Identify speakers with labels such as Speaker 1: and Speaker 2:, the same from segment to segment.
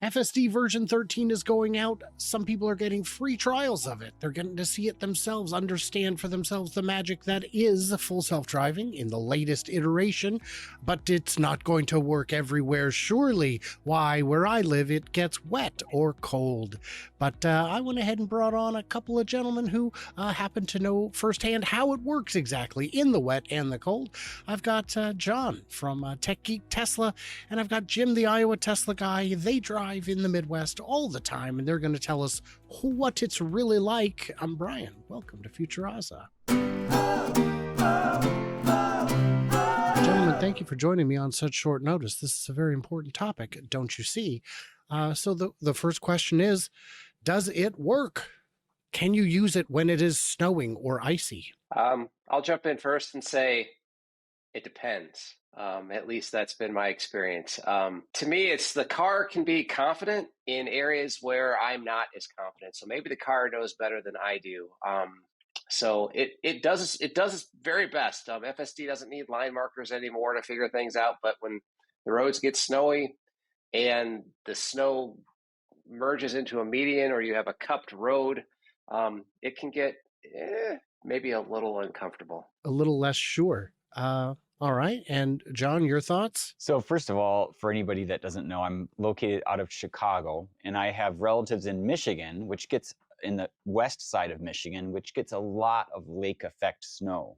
Speaker 1: FSD version 13 is going out. Some people are getting free trials of it. They're getting to see it themselves, understand for themselves the magic that is full self-driving in the latest iteration, but it's not going to work everywhere, surely. Why, where I live, it gets wet or cold. But I went ahead and brought on a couple of gentlemen who happen to know firsthand how it works exactly in the wet and the cold. I've got John from Tech Geek Tesla, and I've got Jim, the Iowa Tesla guy. They drive in the Midwest all the time, and they're going to tell us what it's really like. I'm Brian. Welcome to Futuraza. Gentlemen, thank you for joining me on such short notice. This is a very important topic, don't you see? So the first question is, does it work? Can you use it when it is snowing or icy?
Speaker 2: I'll jump in first and say it depends. At least that's been my experience. To me, it's the car can be confident in areas where I'm not as confident. So maybe the car knows better than I do. So it does its very best. FSD doesn't need line markers anymore to figure things out. But when the roads get snowy and the snow merges into a median, or you have a cupped road, it can get maybe a little uncomfortable.
Speaker 1: A little less sure. All right. And John, your thoughts?
Speaker 3: So first of all, for anybody that doesn't know, I'm located out of Chicago, and I have relatives in Michigan, which gets in the west side of Michigan, which gets a lot of lake effect snow.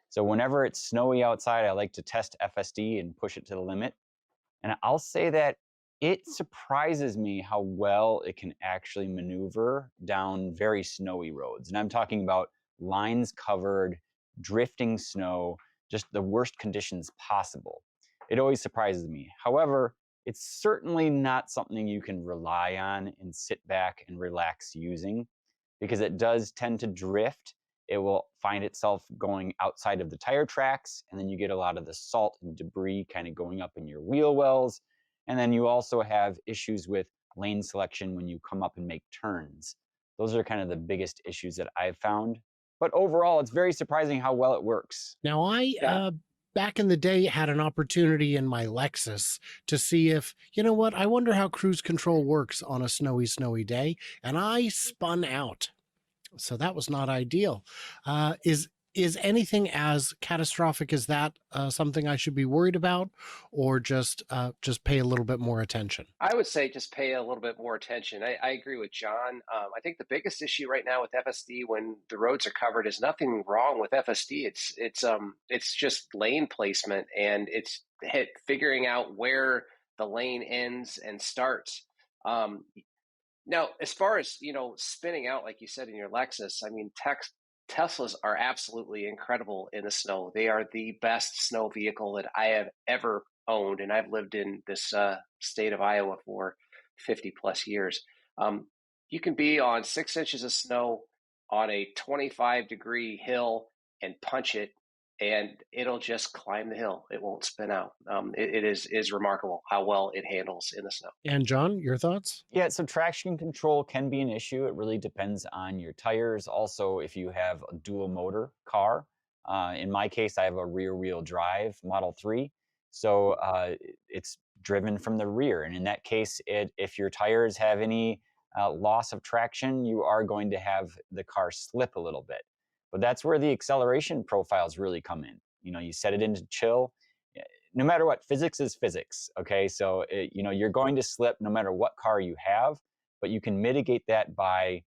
Speaker 3: So whenever it's snowy outside, I like to test FSD and push it to the limit. And I'll say that it surprises me how well it can actually maneuver down very snowy roads. And I'm talking about lines covered, drifting snow, just the worst conditions possible. It always surprises me. However, it's certainly not something you can rely on and sit back and relax using, because it does tend to drift. It will find itself going outside of the tire tracks, and then you get a lot of the salt and debris kind of going up in your wheel wells. And then you also have issues with lane selection when you come up and make turns. Those are kind of the biggest issues that I've found. But overall, it's very surprising how well it works.
Speaker 1: Now, I, back in the day, had an opportunity in my Lexus to see if, you know what, I wonder how cruise control works on a snowy day. And I spun out. So that was not ideal. Is anything as catastrophic as that something I should be worried about, or just pay a little bit more attention?
Speaker 2: I would say just pay a little bit more attention. I agree with John. I think the biggest issue right now with FSD when the roads are covered is nothing wrong with FSD. It's just lane placement, and it's figuring out where the lane ends and starts. Now, as far as spinning out, like you said in your Lexus, I mean, Teslas are absolutely incredible in the snow. They are the best snow vehicle that I have ever owned, and I've lived in this state of Iowa for 50 plus years. You can be on 6 inches of snow on a 25-degree hill and punch it, and it'll just climb the hill. It won't spin out. It is remarkable how well it handles in the snow.
Speaker 1: And John, your thoughts?
Speaker 3: Yeah, so traction control can be an issue. It really depends on your tires. Also, if you have a dual motor car. In my case, I have a rear wheel drive Model 3. So it's driven from the rear. And in that case, if your tires have any loss of traction, you are going to have the car slip a little bit. But that's where the acceleration profiles really come in. You set it into chill. No matter what, physics is physics, okay? So, you're going to slip no matter what car you have, but you can mitigate that by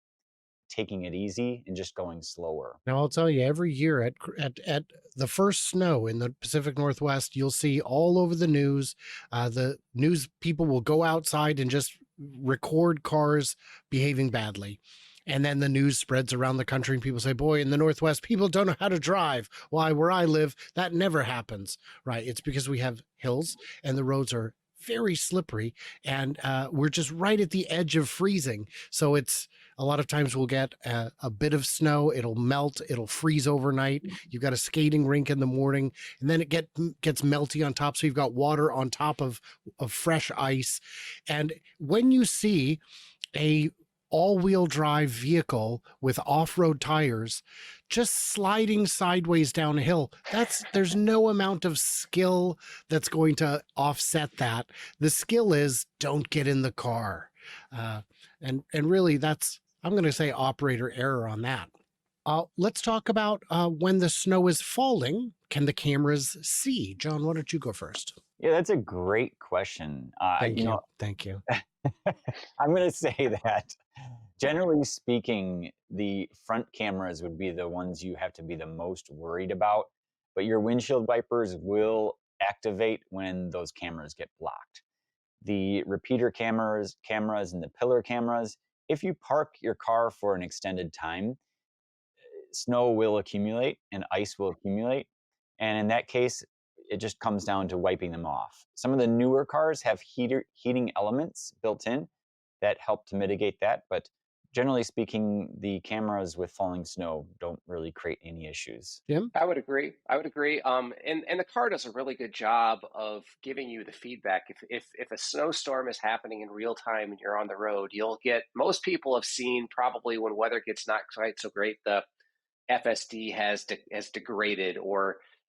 Speaker 3: taking it easy and just going slower.
Speaker 1: Now, I'll tell you, every year at the first snow in the Pacific Northwest, you'll see all over the news people will go outside and just record cars behaving badly. And then the news spreads around the country and people say, boy, in the Northwest, people don't know how to drive. Why, where I live, that never happens, right? It's because we have hills and the roads are very slippery, and we're just right at the edge of freezing. So it's a lot of times we'll get a bit of snow, it'll melt, it'll freeze overnight. You've got a skating rink in the morning, and then it gets melty on top. So you've got water on top of fresh ice. And when you see a all-wheel drive vehicle with off-road tires just sliding sideways down a hill. There's no amount of skill that's going to offset that. The skill is don't get in the car. And really that's, I'm going to say, operator error on that. Let's talk about when the snow is falling, can the cameras see? John, why don't you go first?
Speaker 3: Yeah, that's a great question.
Speaker 1: Thank you. Thank you.
Speaker 3: I'm going to say that generally speaking, the front cameras would be the ones you have to be the most worried about, but your windshield wipers will activate when those cameras get blocked. The repeater cameras and the pillar cameras, if you park your car for an extended time, snow will accumulate and ice will accumulate. And in that case, it just comes down to wiping them off. Some of the newer cars have heating elements built in that help to mitigate that. But generally speaking, the cameras with falling snow don't really create any issues.
Speaker 1: Jim?
Speaker 2: I would agree. And the car does a really good job of giving you the feedback. If a snowstorm is happening in real time and you're on the road, you'll get, most people have seen probably when weather gets not quite so great, the FSD has degraded,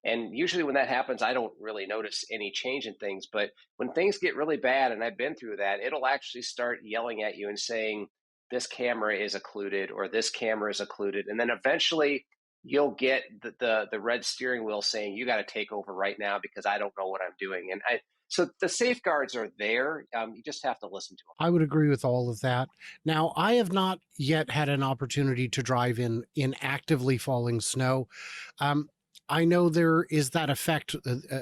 Speaker 2: and usually when that happens, I don't really notice any change in things. But when things get really bad, and I've been through that, it'll actually start yelling at you and saying, this camera is occluded or this camera is occluded. And then eventually you'll get the red steering wheel saying, you got to take over right now because I don't know what I'm doing. So the safeguards are there. You just have to listen to them.
Speaker 1: I would agree with all of that. Now, I have not yet had an opportunity to drive in actively falling snow. I know there is that effect.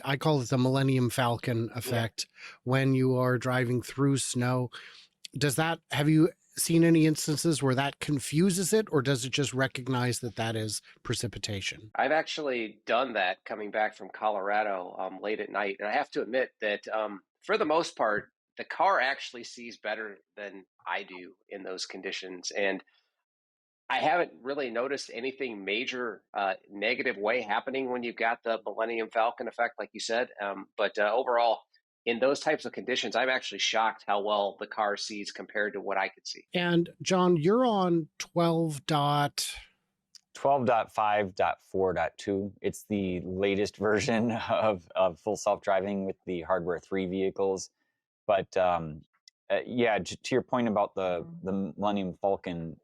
Speaker 1: I call it the Millennium Falcon effect. When you are driving through snow. Have you seen any instances where that confuses it, or does it just recognize that that is precipitation?
Speaker 2: I've actually done that coming back from Colorado late at night. And I have to admit that for the most part, the car actually sees better than I do in those conditions. And I haven't really noticed anything major negative way happening when you've got the Millennium Falcon effect, like you said. But overall, in those types of conditions, I'm actually shocked how well the car sees compared to what I could see.
Speaker 1: And John, you're on
Speaker 3: 12.5.4.2. It's the latest version of full self-driving with the hardware 3 vehicles. But yeah, to your point about the Millennium Falcon,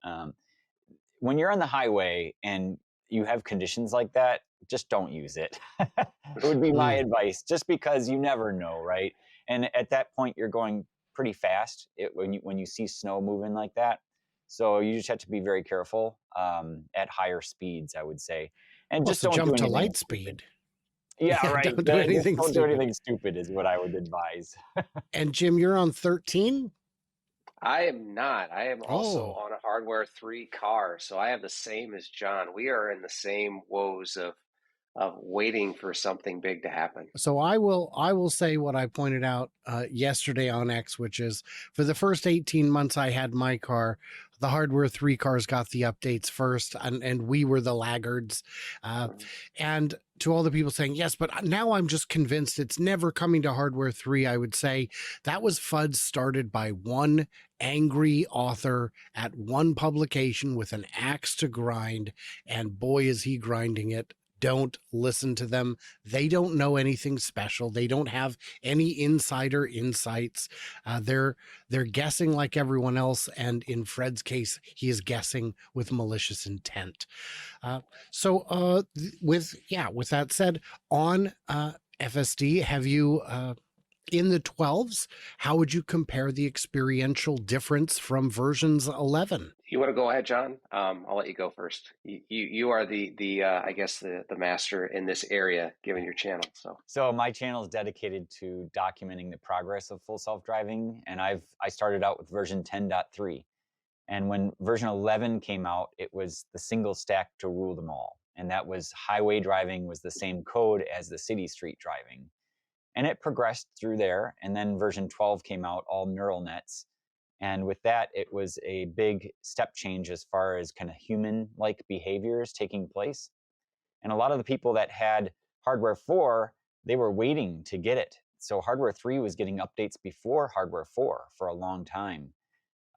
Speaker 3: when you're on the highway and you have conditions like that, just don't use it. It would be my advice, just because you never know, right? And at that point, you're going pretty fast when you see snow moving like that. So you just have to be very careful at higher speeds, I would say. And just don't
Speaker 1: jump
Speaker 3: do
Speaker 1: to
Speaker 3: anything
Speaker 1: light
Speaker 3: stupid.
Speaker 1: speed.
Speaker 3: Yeah, right.
Speaker 1: Don't do anything
Speaker 3: don't
Speaker 1: stupid.
Speaker 3: do anything stupid is what I would advise.
Speaker 1: And Jim, you're on 13?
Speaker 2: I am not. I am also on a hardware 3 car, so I have the same as John. We are in the same woes of waiting for something big to happen.
Speaker 1: So I will say what I pointed out yesterday on X, which is for the first 18 months I had my car, the hardware 3 cars got the updates first, and we were the laggards. And to all the people saying, yes, but now I'm just convinced it's never coming to hardware 3, I would say that was FUD started by one angry author at one publication with an axe to grind, and boy, is he grinding it. Don't listen to them. They don't know anything special. They don't have any insider insights. They're guessing like everyone else. And in Fred's case, he is guessing with malicious intent. With that said, on FSD, have you in the 12s, how would you compare the experiential difference from versions 11?
Speaker 2: You want to go ahead, John? I'll let you go first. You are the I guess the master in this area, given your channel.
Speaker 3: So my channel is dedicated to documenting the progress of full self-driving, and I started out with version 10.3. And when version 11 came out, it was the single stack to rule them all. And that was highway driving was the same code as the city street driving. And it progressed through there. And then version 12 came out, all neural nets. And with that, it was a big step change as far as kind of human-like behaviors taking place. And a lot of the people that had hardware 4, they were waiting to get it. So hardware 3 was getting updates before hardware 4 for a long time.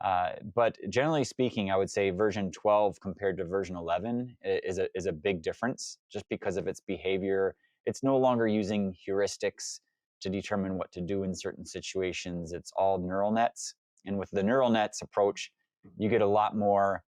Speaker 3: But generally speaking, I would say version 12 compared to version 11 is a big difference just because of its behavior. It's no longer using heuristics to determine what to do in certain situations. It's all neural nets. And with the neural nets approach, you get a lot more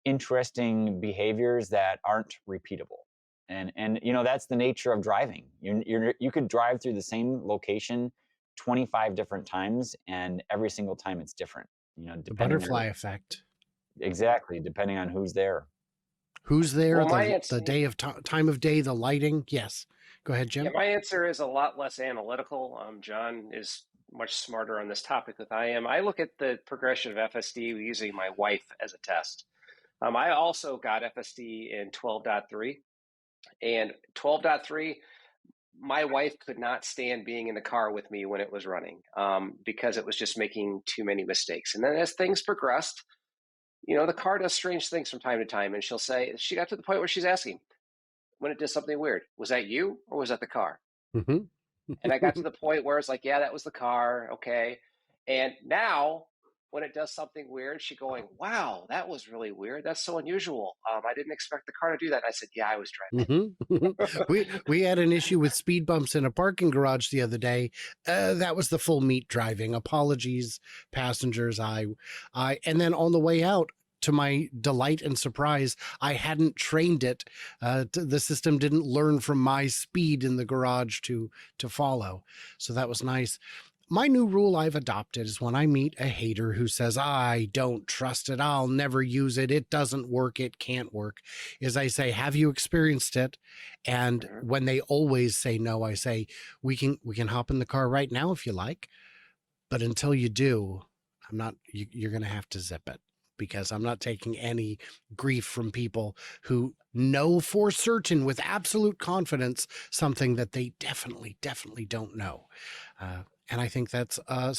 Speaker 3: interesting behaviors that aren't repeatable. And you know, that's the nature of driving. You could drive through the same location 25 different times, and every single time it's different. You know,
Speaker 1: The
Speaker 3: depending on
Speaker 1: butterfly effect.
Speaker 3: exactly, depending on who's there.
Speaker 1: Who's there?
Speaker 2: Well, my
Speaker 1: The
Speaker 2: answer,
Speaker 1: day of time of day, the lighting. Yes. Go ahead,
Speaker 2: yeah,
Speaker 1: Jim.
Speaker 2: my answer is a lot less analytical. John is much smarter on this topic than I am. I look at the progression of FSD using my wife as a test. I also got FSD in 12.3, and 12.3, my wife could not stand being in the car with me when it was running because it was just making too many mistakes. And then as things progressed, you know, the car does strange things from time to time. And she'll say, she got to the point where she's asking, when it did something weird, was that you or was that the car?
Speaker 1: Mm-hmm.
Speaker 2: And I got to the point where it's like, yeah, that was the car. Okay. And now when it does something weird, she going, wow, that was really weird. That's so unusual. I didn't expect the car to do that. And I said, yeah, I was driving.
Speaker 1: We had an issue with speed bumps in a parking garage the other day. That was the full meat driving. Apologies, passengers. And then on the way out, to my delight and surprise, I hadn't trained it. The system didn't learn from my speed in the garage to follow. So that was nice. My new rule I've adopted is when I meet a hater who says, I don't trust it, I'll never use it, it doesn't work, it can't work, is I say, have you experienced it? And when they always say no, I say, we can hop in the car right now if you like. But until you do, you're going to have to zip it, because I'm not taking any grief from people who know for certain with absolute confidence something that they definitely don't know. And I think that's a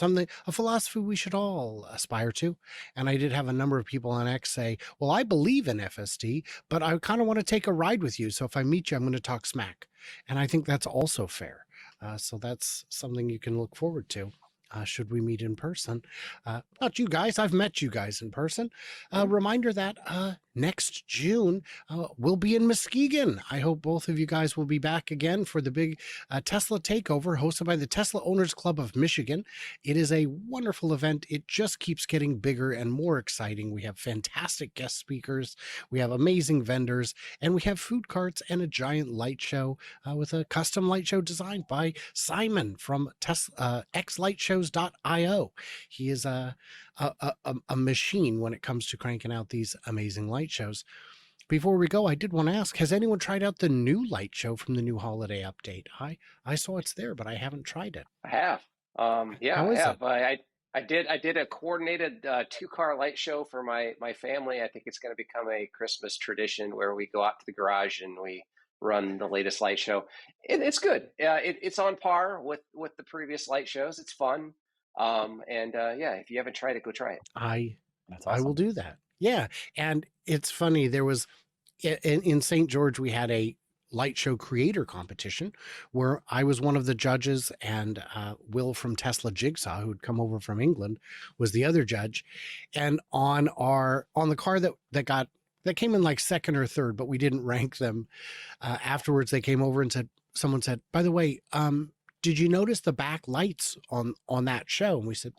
Speaker 1: philosophy we should all aspire to. And I did have a number of people on X say, well, I believe in FSD, but I kind of want to take a ride with you. So if I meet you, I'm going to talk smack. And I think that's also fair. So that's something you can look forward to. Should we meet in person? Not you guys. I've met you guys in person. Reminder that next June we'll be in Muskegon. I hope both of you guys will be back again for the big Tesla takeover hosted by the Tesla Owners Club of Michigan. It is a wonderful event. It just keeps getting bigger and more exciting. We have fantastic guest speakers. We have amazing vendors, and we have food carts and a giant light show with a custom light show designed by Simon from xlightshows.io. He is a machine when it comes to cranking out these amazing light shows. Before we go, I did want to ask, has anyone tried out the new light show from the new holiday update? I saw it's there, but I haven't tried it.
Speaker 2: I have. Yeah,
Speaker 1: How
Speaker 2: I
Speaker 1: is
Speaker 2: have.
Speaker 1: it?
Speaker 2: I did a coordinated 2-car light show for my family. I think it's going to become a Christmas tradition where we go out to the garage and we run the latest light show. It's good. It's on par with the previous light shows. It's fun. Yeah, if you haven't tried it, go try it.
Speaker 3: That's awesome.
Speaker 1: I will do that. Yeah. And it's funny, there was in St. George, we had a light show creator competition where I was one of the judges, and Will from Tesla Jigsaw, who'd come over from England, was the other judge. And on the car that came in like second or third, but we didn't rank them. Afterwards, they came over and someone said, by the way, did you notice the back lights on that show? And we said,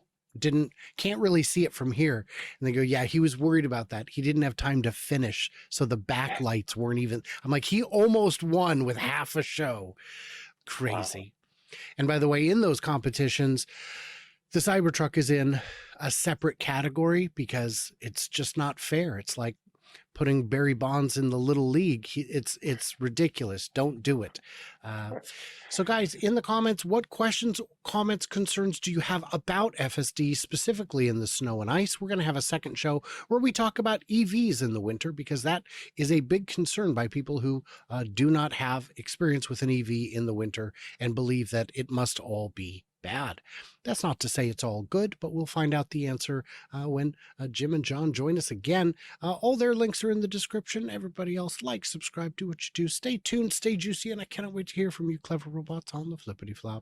Speaker 1: can't really see it from here. And they go, yeah, he was worried about that. He didn't have time to finish. So the backlights weren't even, I'm like, he almost won with half a show. Crazy. Wow. And by the way, in those competitions, the Cybertruck is in a separate category because it's just not fair. It's like putting Barry Bonds in the little league. It's ridiculous. Don't do it. So guys, in the comments, what questions, comments, concerns do you have about FSD, specifically in the snow and ice? We're going to have a second show where we talk about EVs in the winter, because that is a big concern by people who do not have experience with an EV in the winter and believe that it must all be bad. That's not to say it's all good, but we'll find out the answer when Jim and John join us again. All their links are in the description. Everybody else, like, subscribe, do what you do. Stay tuned, stay juicy, and I cannot wait to hear from you clever robots on the flippity flop.